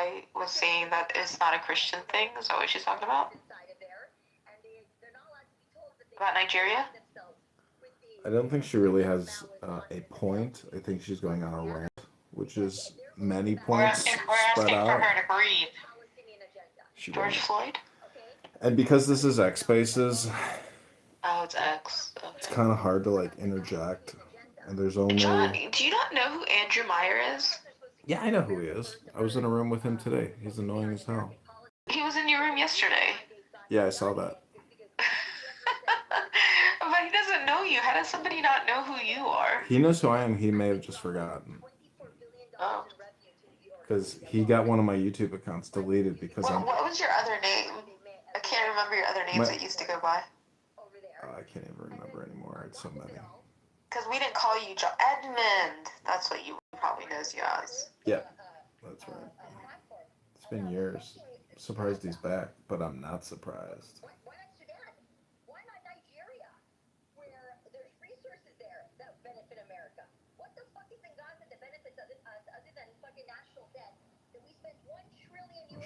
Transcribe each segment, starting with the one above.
guy was saying that it's not a Christian thing. Is that what she's talking about? About Nigeria? I don't think she really has a point. I think she's going on a rant, which is many points We're spread asking for out. her to breathe. She George won't. Floyd? And because this is X Spaces, Oh, it's X. it's Okay. kind of hard to like interject. And there's only. John, do you not know who Andrew Meyer is? Yeah, I know who he is. I was in a room with him today. He's annoying as hell. He was in your room yesterday. Yeah, I saw that. But he doesn't know you. How does somebody not know who you are? He knows who I am. He may have just forgotten. Oh. Because he got one of my YouTube accounts deleted because What was your other name? I can't remember your other names that used to go by. I can't even remember anymore. I had so many. Because we didn't call you Edmund. That's what you probably knows you as. Yeah, that's right. It's been years. I'm surprised he's back, but I'm not surprised.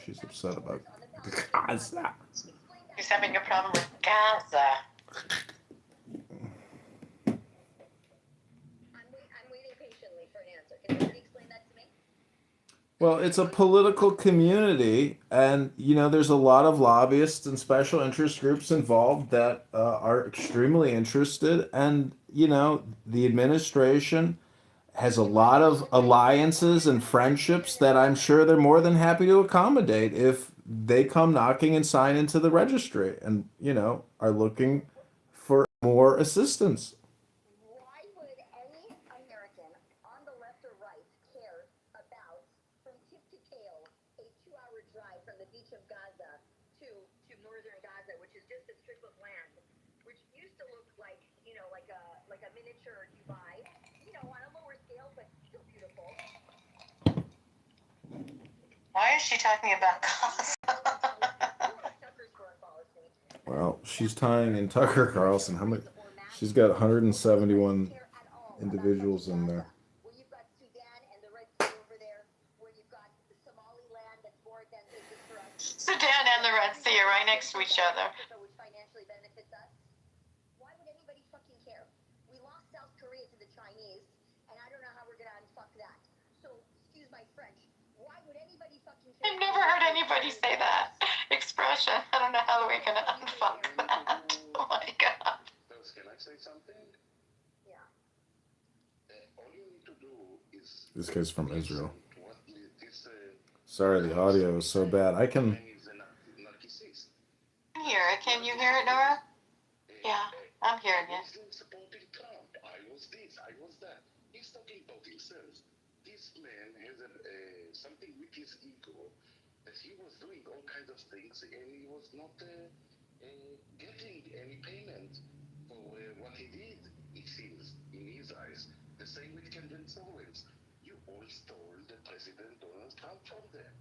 She's upset about Gaza. She's having a problem with Gaza. Well, it's a political community, and there's a lot of lobbyists and special interest groups involved that are extremely interested, and the administration has a lot of alliances and friendships that I'm sure they're more than happy to accommodate if they come knocking and sign into the registry and, are looking for more assistance. Why is she talking about Gaza? Well, she's tying in Tucker Carlson. How many? She's got 171 individuals in there. Sudan and the Red Sea are right next to each other. I've never heard anybody say that expression. I don't know how we're going to unfuck that. Oh my god. Can I say something? Yeah. All you need to do is. This guy's from Israel. Sorry, the audio is so bad. I can. Hear it. Can you hear it, Nora? Yeah, I'm hearing it. Supporting Trump. I was this, I was that. He's talking about himself. This man has something with his ego that he was doing all kinds of things and he was not getting any payment for what he did, it seems, in his eyes. The same with Kendall Owens. You all stole the President Donald Trump from them.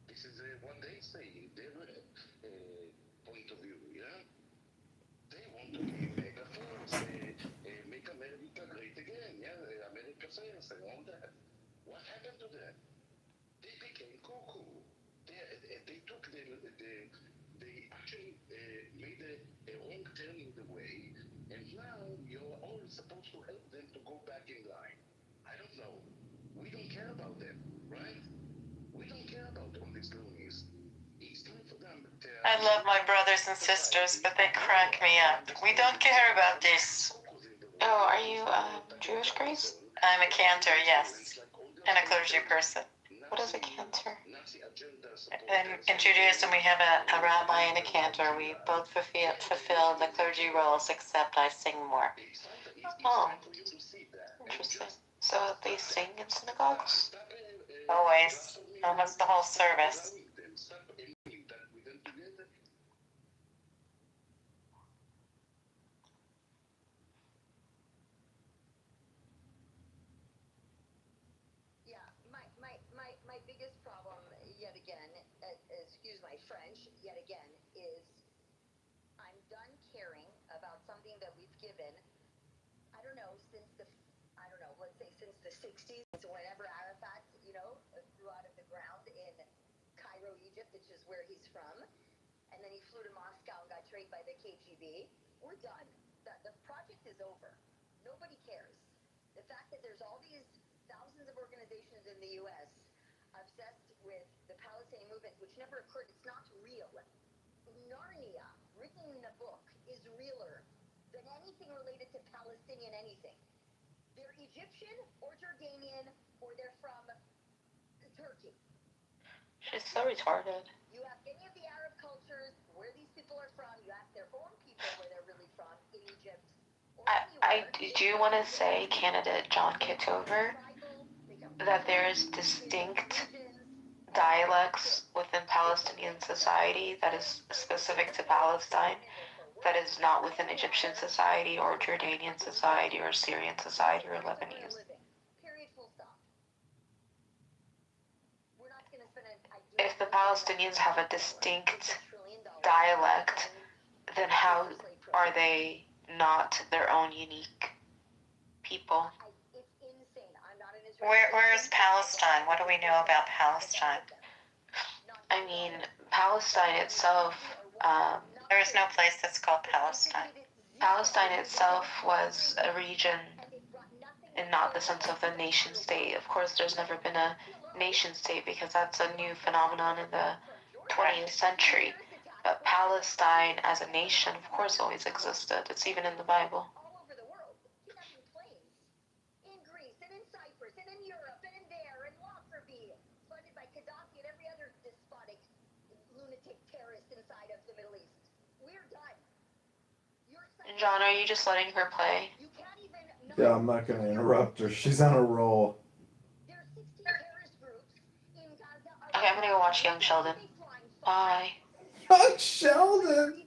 This is what they say in their point of view, yeah? They want to be mega force, make America great again, yeah? America says and all that. What happened to them? They became cuckoo. They took they actually made a wrong turn in the way, and now you're all supposed to help them to go back in line. I don't know. We don't care about them, right? We don't care about all these loonies. It's time for them to I love my brothers and sisters, but they crack me up. We don't care about this. Oh, are you Jewish, Grace? I'm a cantor, yes. And a clergy person. What is a cantor? In Judaism, we have a rabbi and a cantor. We both fulfill the clergy roles, except I sing more. Oh, interesting. So they sing in synagogues? Always. Almost the whole service. My biggest problem, yet again, excuse my French, yet again, is I'm done caring about something that we've given, I don't know, let's say since the 60s, whenever Arafat, grew out of the ground in Egypt, which is where he's from, and then he flew to Moscow and got trained by the KGB. We're done. The project is over. Nobody cares. The fact that there's all these thousands of organizations in the U.S. obsessed with the Palestinian movement, which never occurred, it's not real. Narnia, written in a book, is realer than anything related to Palestinian anything. They're Egyptian or Jordanian, or they're from Turkey. She's so retarded. You ask any of the Arab cultures where these people are from, you ask their own people where they're really from, in Egypt. Do you want to say, candidate John Kitover, that there is distinct dialects within Palestinian society that is specific to Palestine, that is not within Egyptian society or Jordanian society or Syrian society or Lebanese? If the Palestinians have a distinct dialect, then how are they not their own unique people? Where is Palestine? What do we know about Palestine? I mean, Palestine itself, there is no place that's called Palestine. Palestine itself was a region, and not the sense of the nation state. Of course, there's never been a nation state because that's a new phenomenon in the 20th century. But Palestine as a nation, of course, always existed. It's even in the Bible. John, are you just letting her play? Yeah, I'm not going to interrupt her. She's on a roll. Okay, I'm gonna go watch Young Sheldon. Bye. Young Sheldon!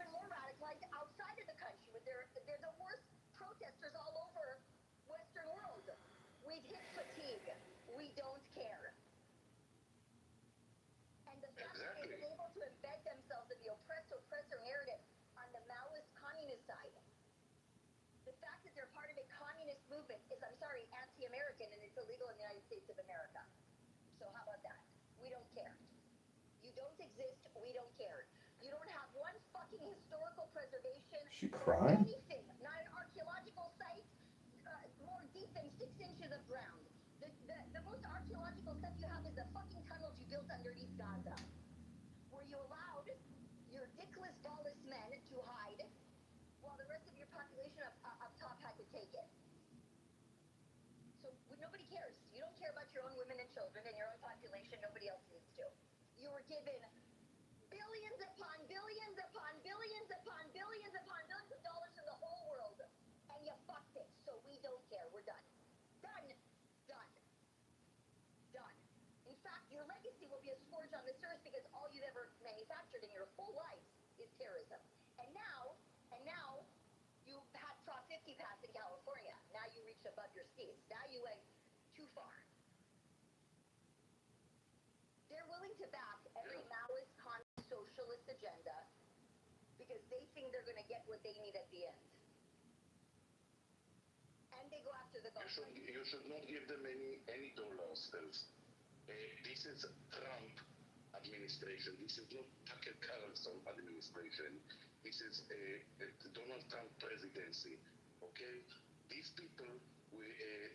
Anti-American, and it's illegal in the United States of America. So how about that? We don't care. You don't exist. We don't care. You don't have one fucking historical preservation. She crying? Anything. Not an archaeological site more deep than 6 inches of ground. The most archaeological stuff you have is the fucking tunnels you built underneath Gaza, where you allowed your dickless, ballless men to hide, while the rest of your population up top had to take it. So nobody cares. You don't care about your own women and children and your own population. Nobody else needs to. You were given billions upon billions upon billions upon billions upon billions of dollars from the whole world, and you fucked it. So we don't care. We're done. Done. Done. Done. In fact, your legacy will be a scourge on this earth because all you've ever manufactured in your whole life is terrorism. And now you had Prop 50 passed in California. Now you reached above your skis. Now you went too far. They're willing to back every Maoist, communist, socialist agenda because they think they're going to get what they need at the end. And they go after the government. You should not give them any dollars. This is Trump administration. This is not Tucker Carlson administration. This is Donald Trump presidency. Okay? These people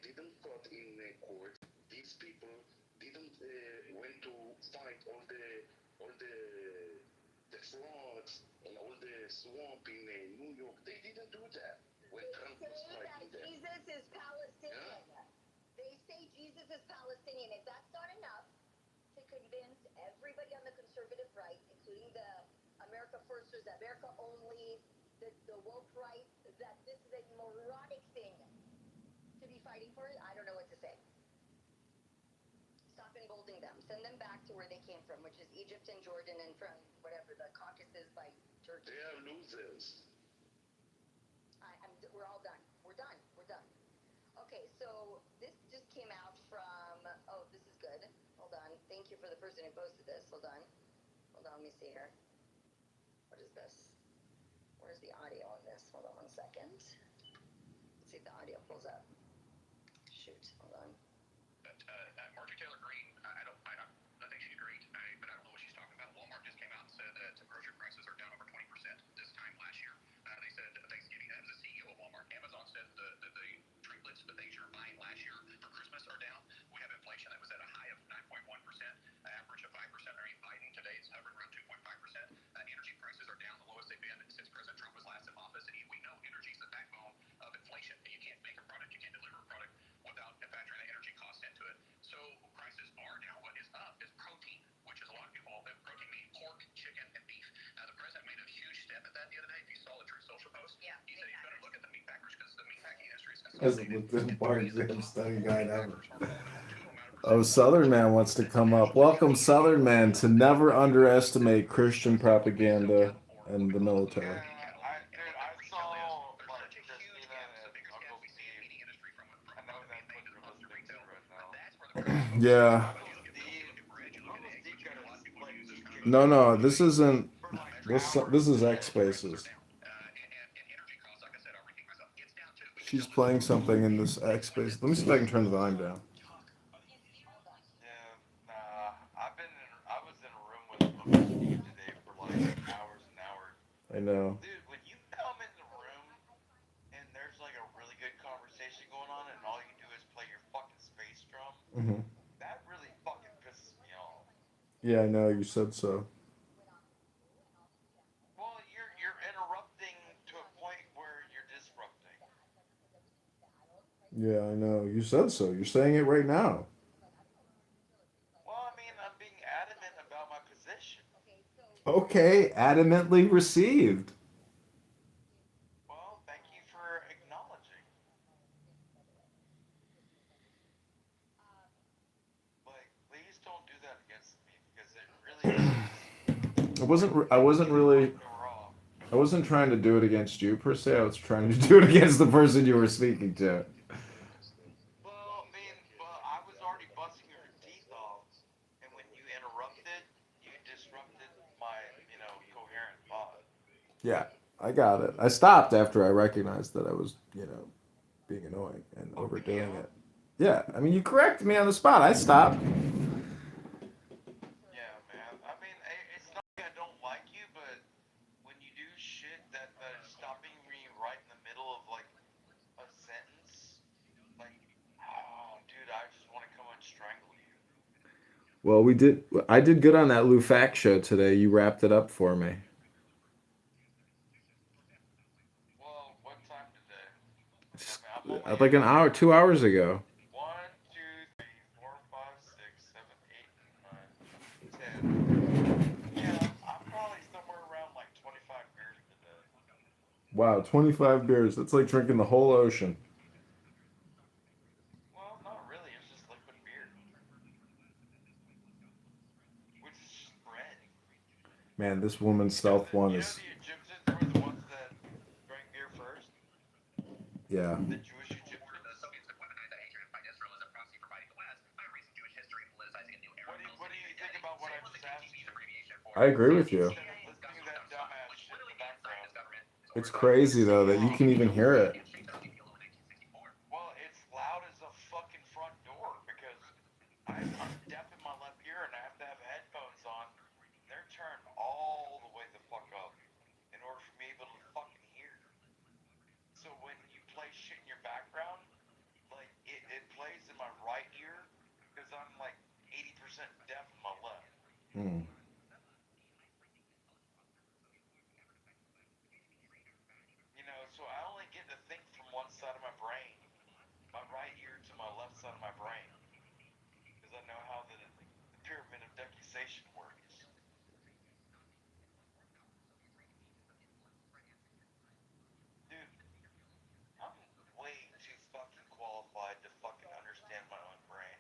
didn't fought in court. These people didn't went to fight all the frauds and all the swamp in New York. They didn't do that when Trump was fighting them. Jesus is Palestinian. Yeah? They say Jesus is Palestinian. If that's not enough to convince everybody on the conservative right, including the America Firsters, America Only, the woke right, that this is a moronic thing to be fighting for, I don't know what to say. Stop emboldening them. Send them back to where they came from, which is Egypt and Jordan and from whatever, the Caucasus by Turkey. They are losers. We're all done. We're done. We're done. Okay, so this just came out from, oh, this is good. Hold on. Thank you for the person who posted this. Hold on, let me see here. What is this? Where's the audio on this? Hold on 1 second. Let's see if the audio pulls up. Shoot, hold on. Marjorie Taylor Greene, I think she's great, but I don't know what she's talking about. Hasn't looked at a bar exam study guide ever. Oh, Southern Man wants to come up. Welcome, Southern Man, to never underestimate Christian propaganda and the military. I saw like Christina and Uncle Steve. I know that's what you're listening to right now. Yeah. Uncle Steve got his like just kicked No, out no, this isn't. for like This hours. is X Spaces. She's playing something in this X Space. Let me see if I can turn the volume down. Yeah, nah. I was in a room with Uncle Steve today for like hours and hours. I know. Dude, when you come in the room and there's like a really good conversation going on and all you do is play your fucking space drum, Hmm. that really fucking pisses me off. Yeah, I know. You said so. Well, you're interrupting to a point where you're disrupting. Yeah, I know. You said so. You're saying it right now. Well, I mean, I'm being adamant about my position. Okay, adamantly received. Well, thank you for acknowledging. Like, please don't do that against me because it really I wasn't. I makes wasn't me really. fucking raw. I wasn't trying to do it against you per se. I was trying to do it against the person you were speaking to. Well, I mean, I was already busting your teeth off, and when you interrupted, you disrupted my, coherent thought. Yeah, I got it. I stopped after I recognized that I was, being annoying and overdoing Yeah, it. Yeah, I mean, you corrected me on the spot. I stopped. yeah, man. I mean, it's not like I don't like you, but when you do shit that is stopping me right in the middle of like a sentence, like, oh, dude, I just want to come and strangle you. Well, we did. I did good on that Lou Fact show today. You wrapped it up for me. Well, what time today? I It's, mean, I'm only like in an like hour, 2 hours ago. 1, 2, 3, 4, 5, 6, 7, 8, 9, 10. Yeah, I'm probably somewhere around like 25 beers today. Wow, 25 beers. That's like drinking the whole ocean. Well, not really. It's just liquid beer, which is just bread. Man, this woman's stealth one The is. Egyptians were the ones that drank beer first. Yeah. The Jewish Egyptians. What do you think about what I just asked you? I agree with you. Instead of listening to that dumbass shit in the background. It's crazy, though, that you can even hear it. Well, it's loud as a fucking front door because I'm deaf in my left ear and I have to have headphones on. They're turned all the way the fuck up in order for me able to fucking hear. So when you play shit in your background, like it plays in my right ear because I'm like 80% deaf in my left. Hmm. So I only get to think from one side of my brain, my right ear to my left side of my brain, because I know how the pyramid of decusation works. Dude, I'm way too fucking qualified to fucking understand my own brain.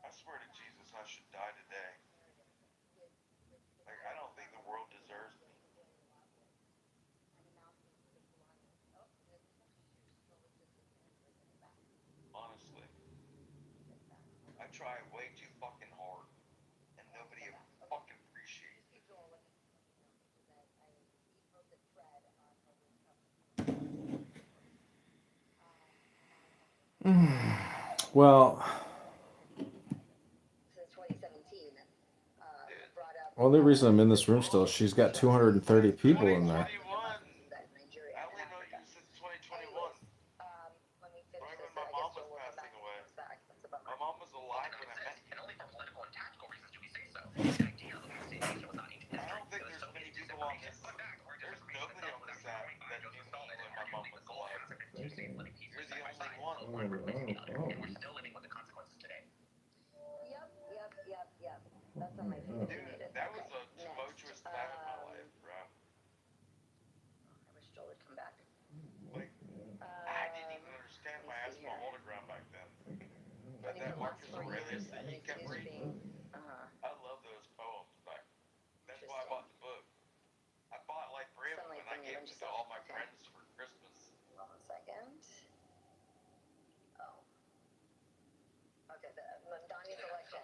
I swear to Jesus, I should die today. Like, I don't think the world deserves me. Honestly. I try way too fucking hard, and nobody ever fucking appreciates it. Well, Since 2017, Dude, brought up only reason I'm in the this room still, role she's of got Justice 230 since people in there. 2021. that Nigeria I and only know Africa. you since 2021. Anyways, let me finish Right this. when my I mom guess was Joel will come passing back and away. comes back. That's a My bummer. mom was alive when I met you. I don't think there's many people on this. There's nobody on this app that knew me when my mom was alive. You're the only one. Yep. That's on my feed if you Dude, need it. that was Okay, a next. tumultuous time in my life, bro. because the realist that he kept reading. I love those poems back. That's why I bought the book. I bought like 3 of them and I gave them to all my friends for Christmas. Hold on a second. Oh. Okay, Donnie's election.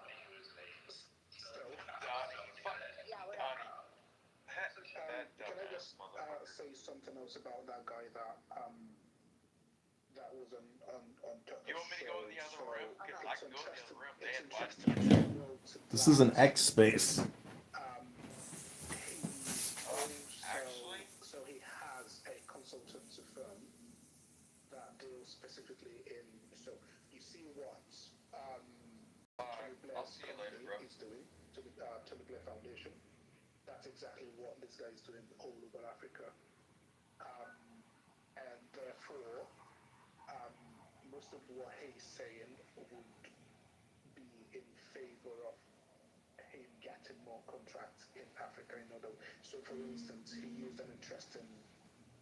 Donnie. Fuck Yeah, whatever. Donnie. Can I just say something else about that guy that was on You want me to go in the other room? Because I can go in the other room. They invited interesting. me. This is an X space. Actually, So he has a consultancy firm that deals specifically in. So you see what Tony I'll Blair's see you later, bro. company is doing to the Tony Blair Foundation. That's exactly what this guy is doing all over Africa, and therefore, most of what he's saying would be in favor of him getting more contracts in Africa. So for instance, he used an interesting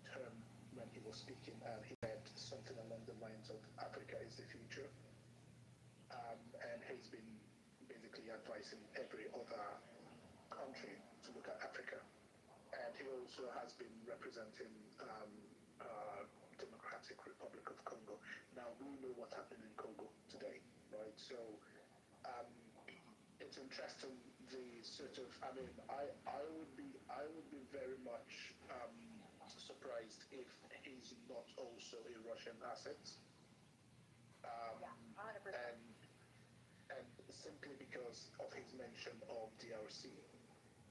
term when he was speaking, and he said something along the lines of Africa is the future, and he's been basically advising every other country to look at Africa, and he also has been representing Democratic Republic of Congo. Now we know what's happening in Congo today, right? So it's interesting the sort of. I mean, I would be very much surprised if he's not also a Russian asset. Yeah, 100%. And simply because of his mention of DRC,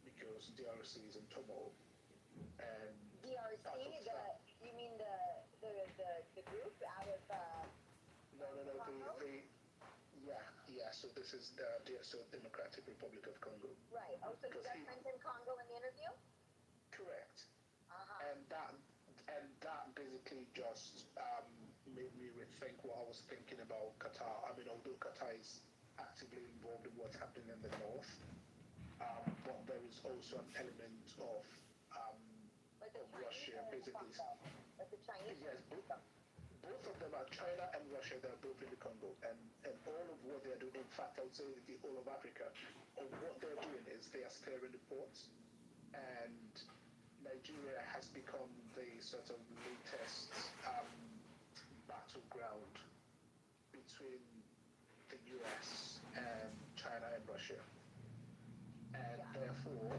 because DRC is in turmoil, and DRC, you mean the group out of no, Congo? yeah. So this is the Democratic Republic of Congo. Right. Oh, so you Because just mentioned Congo in the interview? Correct. Uh-huh. And that basically just made me rethink what I was thinking about Qatar. I mean, although Qatar is actively involved in what's happening in the north, but there is also an element of Like the Russia, Chinese basically. Like the Chinese. Yes, both of them are China and Russia. They're both in the Congo, and all of what they're doing. In fact, I would say the whole of Africa. And what they're doing is they are stirring the ports, and Nigeria has become the sort of latest battleground between the US and China and Russia, and therefore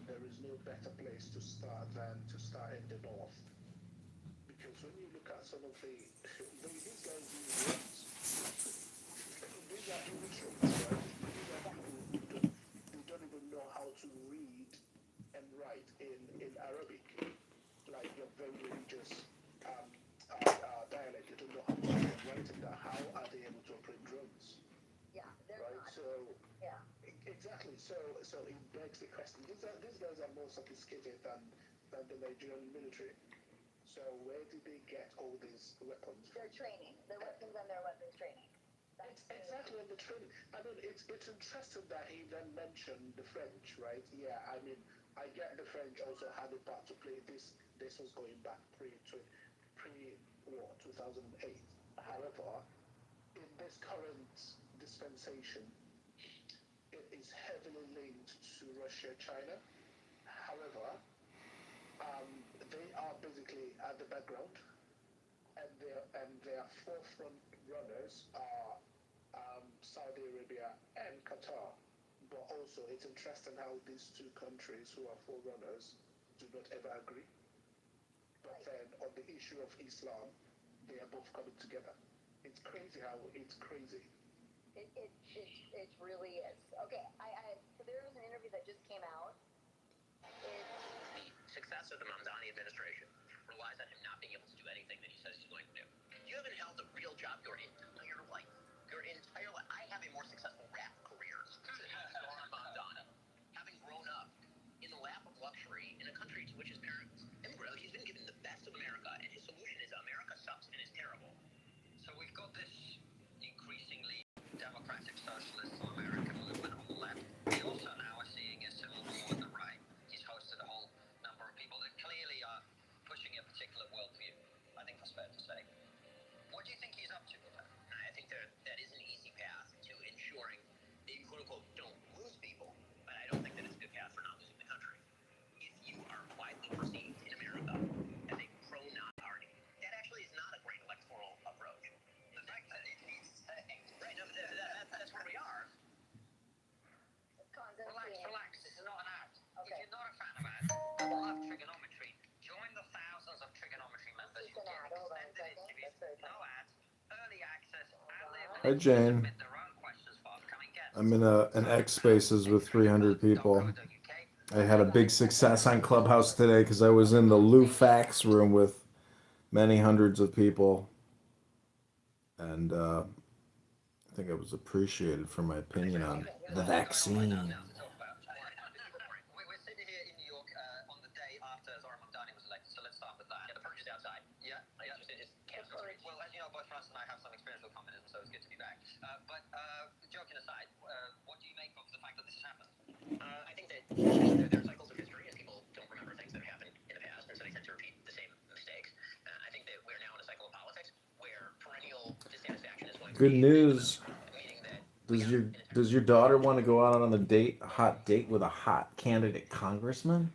there is no better place to start than to start in the north. Because when you look at some of these guys use words. These are illiterates, right? These are people who don't even know how to read and write in Arabic, like your very religious dialect. You don't know how to read and write in that. How are they able to operate drones? Yeah, they're Right. not. So Yeah. exactly. So it begs the question. These guys are more sophisticated than the Nigerian military. So where did they get all these weapons from? Their training, their weapons and their weapons training. It's exactly in the training. I mean, it's interesting that he then mentioned the French, right? Yeah, I mean, I get the French also had a part to play. This was going back pre-war 2008. However, in this current dispensation, it is heavily linked to Russia, China. However, they are basically at the background, and their forefront runners are Saudi Arabia and Qatar. But also, it's interesting how these two countries who are forerunners do not ever agree. But then on the issue of Islam, they are both coming together. It's crazy how it's crazy. It really is. Okay, so there was an interview that just came out. The success of the Mamdani administration relies on him not being able to do anything that he says he's going to do. You haven't held a real job your entire life. Your entire life. I have a more successful rap career than Mamdani. Having grown up in the lap of luxury in a country to which his parents immigrated, he's been given the best of America, and his solution is America sucks and is terrible. So we've got this increasingly democratic socialist American movement on the left. We also now are seeing a civil war on the right. He's hosted a whole number of people that clearly are pushing a particular worldview. I think that's fair to say. What do you think he's up to? Hi, Jane. I'm in an X Spaces with 300 people. I had a big success on Clubhouse today because I was in the Lou Fax room with many hundreds of people, and I think I was appreciated for my opinion on the vaccine. We're sitting here in New York on the day after Zora Mamdani was elected, so let's start with that. Yeah, the purge is outside. Yeah, it's cancer. Well, as you know, both France and I have some experience with communism, so it's good to be back. But joking aside, what do you make of the fact that this has happened? I think that there are cycles of history, and people don't remember things that have happened in the past, and so they tend to repeat the same mistakes. I think that we're now in a cycle of politics where perennial dissatisfaction is going to Good be news. meaning that Does your daughter want to go out on a hot date with a hot candidate congressman?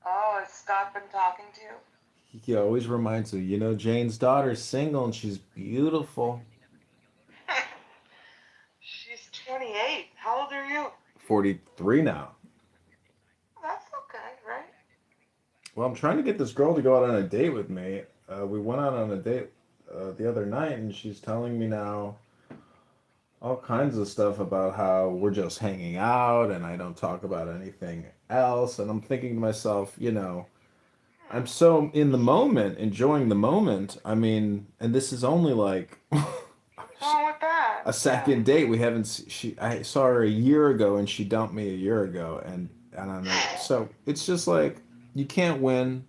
Oh, has Scott been talking to you? He always reminds me, Jane's daughter's single and she's beautiful. She's 28. How old are you? 43 now. That's okay, right? Well, I'm trying to get this girl to go out on a date with me. We went out on a date the other night, and she's telling me now all kinds of stuff about how we're just hanging out and I don't talk about anything else. And I'm thinking to myself, I'm so in the moment, enjoying the moment. I mean, and this is only like What's wrong with that? a second date. We haven't. I saw her a year ago, and she dumped me a year ago, and I don't know. So it's just like you can't win.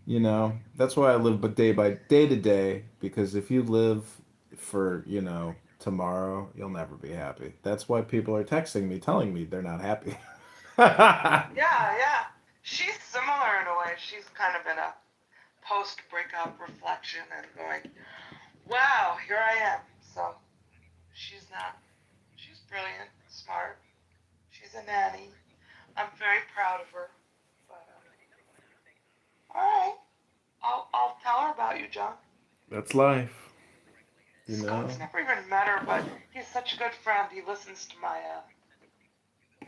That's why I live but day by day to day, because if you live for tomorrow, you'll never be happy. That's why people are texting me telling me they're not happy. Yeah. She's similar in a way. She's kind of in a post-breakup reflection and going, wow, here I am. So she's brilliant, smart. She's a nanny. I'm very proud of her. But, all right. I'll tell her about you, John. That's life. Scott's never even met her, but he's such a good friend. He listens to my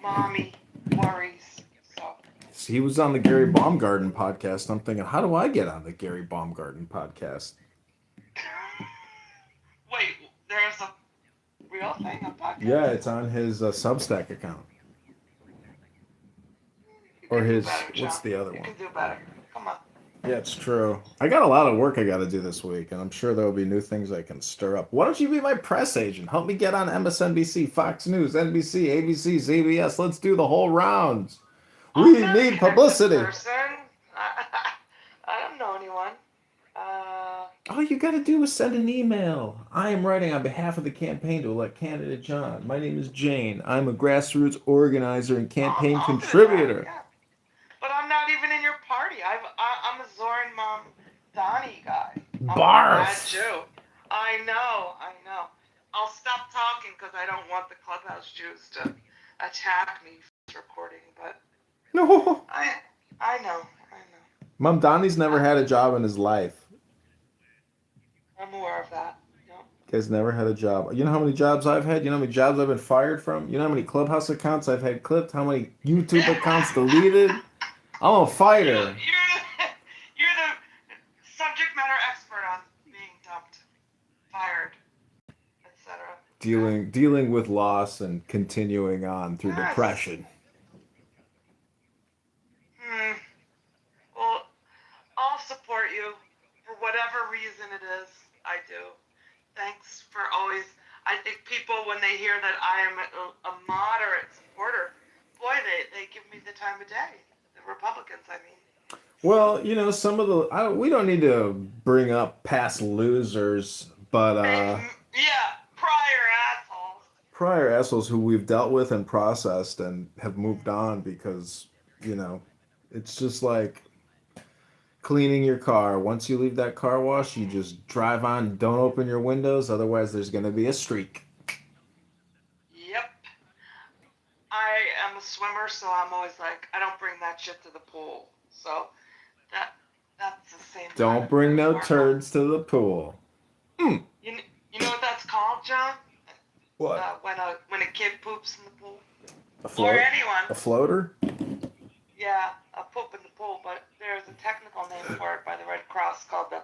mommy worries. So He was on the Gary Baumgarten podcast. I'm thinking, how do I get on the Gary Baumgarten podcast? wait, there's a real thing, a podcast? Yeah, it's on his Substack account. Or his, what's the other one? You can do better. Come on. Yeah, it's true. I got a lot of work I got to do this week, and I'm sure there will be new things I can stir up. Why don't you be my press agent? Help me get on MSNBC, Fox News, NBC, ABC, CBS. Let's do the whole rounds. We need publicity. I don't know anyone. All you got to do is send an email. I am writing on behalf of the campaign to elect candidate John. My name is Jane. I'm a grassroots organizer and campaign contributor. Yeah. But I'm not even in your party. I'm a Zoran Mom Donnie guy. I'm Barf. a bad Jew. I know. I'll stop talking because I don't want the Clubhouse Jews to attack me for recording. But no, I know. Mom Donnie's never had a job in his life. I'm aware of that. Yep. Guy's never had a job. You know how many jobs I've had? You know how many jobs I've been fired from? You know how many Clubhouse accounts I've had clipped? How many YouTube accounts deleted? I'm a fighter. You're the subject matter expert on being dumped, fired, etc. Dealing with loss and continuing on through depression. Well, I'll support you for whatever reason it is. I do. Thanks for always. I think people, when they hear that I am a moderate supporter, boy, they give me the time of day. The Republicans, I mean. Well, some of the we don't need to bring up past losers, but prior assholes who we've dealt with and processed and have moved on because it's just like cleaning your car. Once you leave that car wash, you just drive on. Don't open your windows, otherwise there's going to be a streak. Yep. I am a swimmer, so I'm always like, I don't bring that shit to the pool. So that's the same. Don't bring no turds to the pool. You know what that's called, John? What? When a kid poops in the pool. A float? Or anyone. A floater? Yeah, a poop in the pool, but there's a technical name for it by the Red Cross called the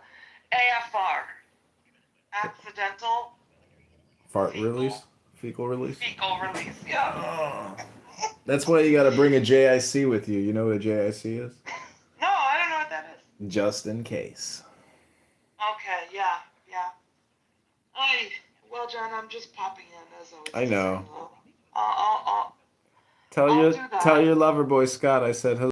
AFR. Accidental Fart Fecal. release? Fecal release? fecal release. Yeah. That's why you got to bring a JIC with you. You know what a JIC is? No, I don't know what that is. Just in case. Okay, yeah. Well, John, I'm just popping in as always. I know. I'll Tell do that. your lover boy Scott I said hello.